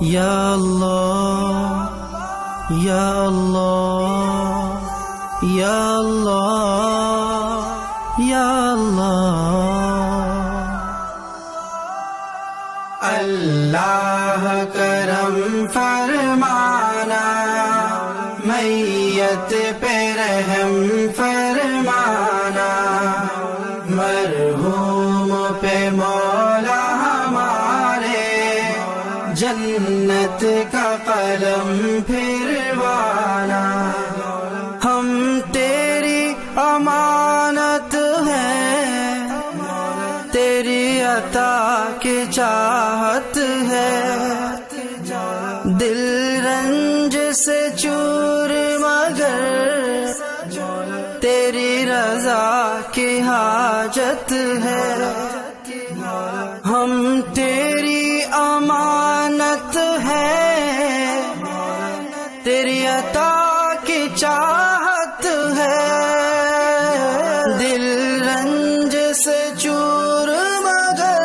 یا اللہ یا اللہ یا اللہ یا اللہ۔ اللہ کرم فرمانا، میت پہ رحم فرمانا، مرحوم پہ مولا ہمارے جنت کا قلم پھروانا۔ ہم تیری امانت ہیں، تیری عطا کی چاہت ہے، دل رنج سے چور مگر تیری رضا کی حاجت ہے۔ ہم تیری امانت ہیں، تیری عطا کی چاہت ہے، دل رنج سے چور مگر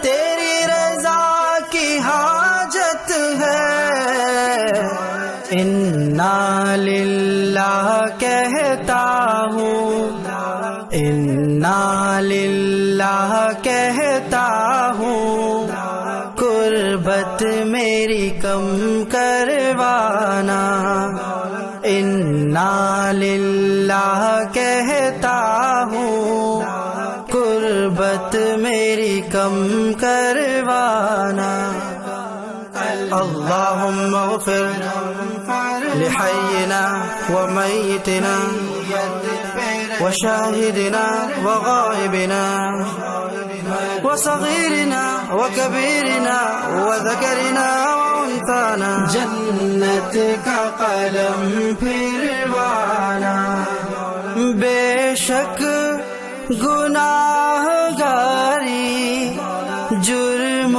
تیری رضا کی حاجت ہے۔ انا للہ کہتا ہوں، انا للہ کہتا ہوں، قربت میری کم کروانا۔ انا للہ کہتا ہوں، قربت میری کم کروانا۔ اللہم اغفر لحینا ومیتنا وشاہدنا وغائبنا وصغیرنا وکبیرنا وذکرنا وانثانا، جنت کا قلم پھروانا۔ بے شک گناہ گاری، جرم و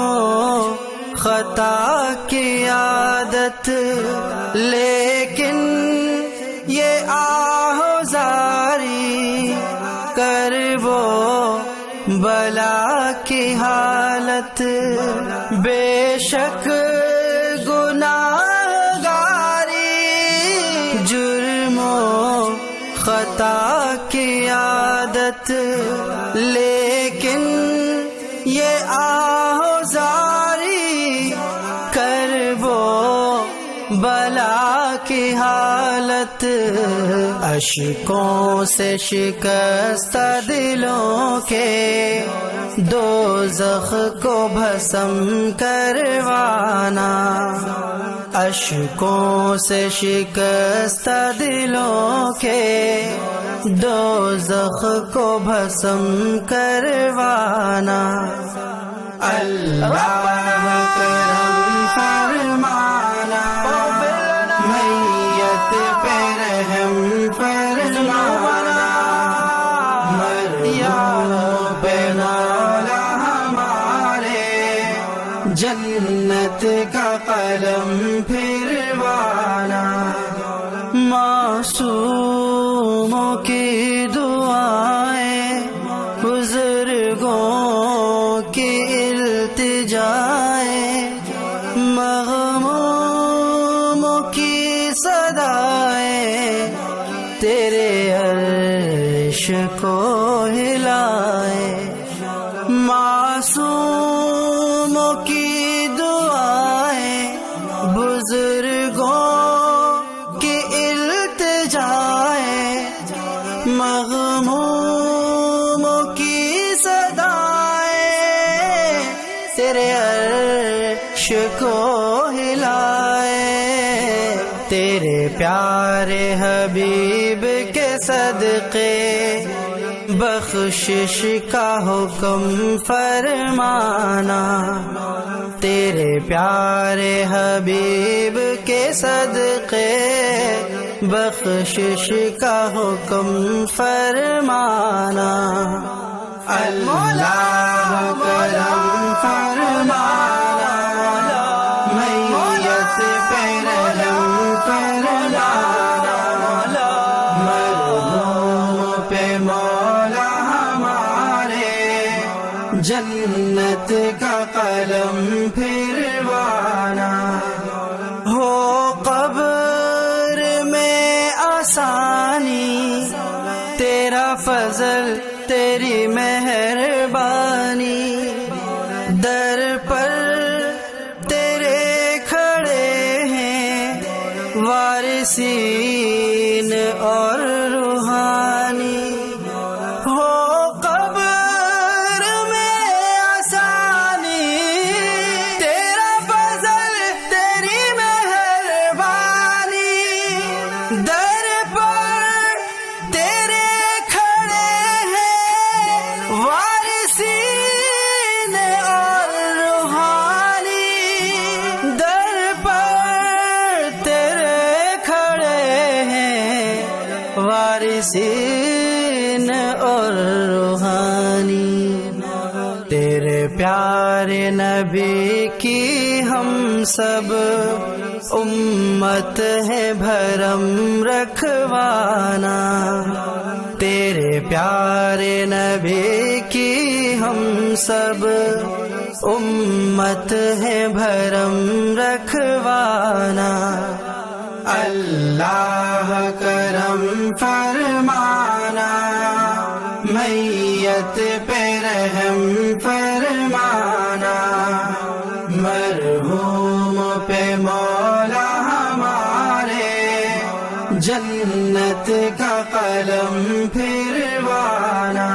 خطا کی عادت، لیکن یہ آہوزاری کرب و بلا کی حالت۔ بے شک گناہ گاری، جرم و خطا کی عادت، لیکن یہ آہوزاری کرب و بلا کی حالت۔ اشکوں سے شکستہ دلوں کے دوزخ کو بھسم کروانا۔ اشکوں سے شکستہ دلوں کے دوزخ کو بھسم کروانا۔ اللہ کرم فرمانا، میت پہ رحم فرمانا، مرحوم پہ مولا ہمارے جنت کا قلم پھروانا۔ معصوموں کی دعائیں، بزرگوں کی التجائیں، مغموموں کی صدائیں تیرے عرش کو ہلائیں۔ معصوموں کی دعائیں، بزرگوں کی التجائیں، مغموموں کی صدائیں تیرے عرش کو ہلائے۔ تیرے پیارے حبیب کے صدقے بخشش کا حکم فرمانا۔ تیرے پیارے حبیب کے صدقے بخشش کا حکم فرمانا۔ اللہ کرم فرمانا، میت پہ رحم فرمانا، مرحوم پہ مولا ہمارے جنت کا قلم پھروانا، ہو قبر میں آسانی تیرا فضل تیری مہربانی، در پر تیرے کھڑے ہیں وارثین اور روحانی، ہو قبر میں آسانی تیرا فضل تیری مہربانی، در پر تیرے کھڑے ہیں وارثین اور روحانی، در پر تیرے کھڑے ہیں وارثین اور روحانی، تیرے پیارے نبی کی ہم سب امت ہے بھرم رکھوانا، تیرے پیارے نبی کی ہم سب امت ہے بھرم رکھوانا، اللہ کرم فرمانا، میت پہ رحم فرمانا، مرحوم پہ مولا ہمارے جنت کا قلم پھروانا،